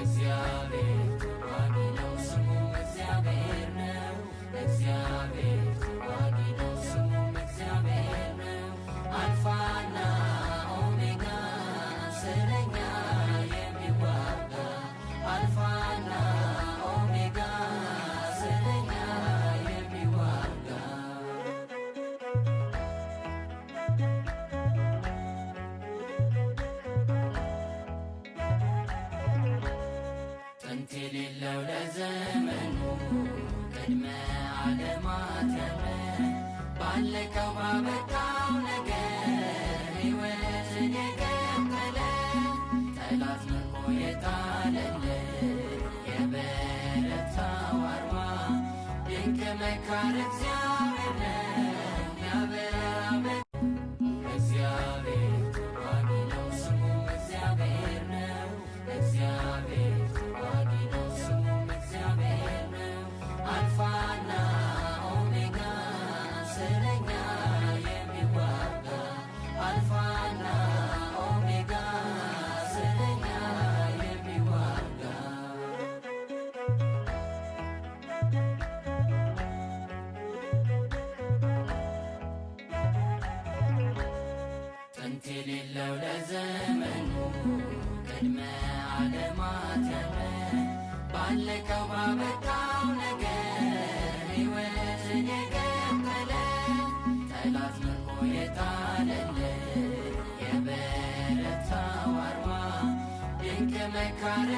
እግዚአብሔር ተዋጊ ነው ስሙም እግዚአብሔር ነው። እግዚአብሔር ተዋጊ ነው ስሙም እግዚአብሔር ነው። አልፋና ኦሜጋ ስለኛ የሚዋጋ አልፋና ኦሜጋ ስለኛ የሚዋጋ ጥንት የሌለው ለዘመኑ ቅድመ ዓለማት ያለ ባለቀው ባበቃው ነገር ሕይወትን የቀጠለ ጠላት ምርኮ የጣለለት የበረታው አርማ ድንቅ መካር እግዚአብሔር ነው ያበራ እግዚአብሔር ተዋጊ ነው ስሙም እግዚአብሔር ነው። እግዚአብሔር ተዋጊ ነው ስሙም እግዚአብሔር ነው። አልፋና ኦሜጋ ስለኛ የሚዋጋ አልፋና ኦሜጋ ስለኛ የሚዋጋ ጥንት የሌለው ለዘመኑ ቅድመ ዓለማት ያለ ባለቀው ባበቃው ነገር ሕይወትን የቀጠለ ጠላት ምርኮ የጣለለት የበረታው አርማ ድንቅ መካር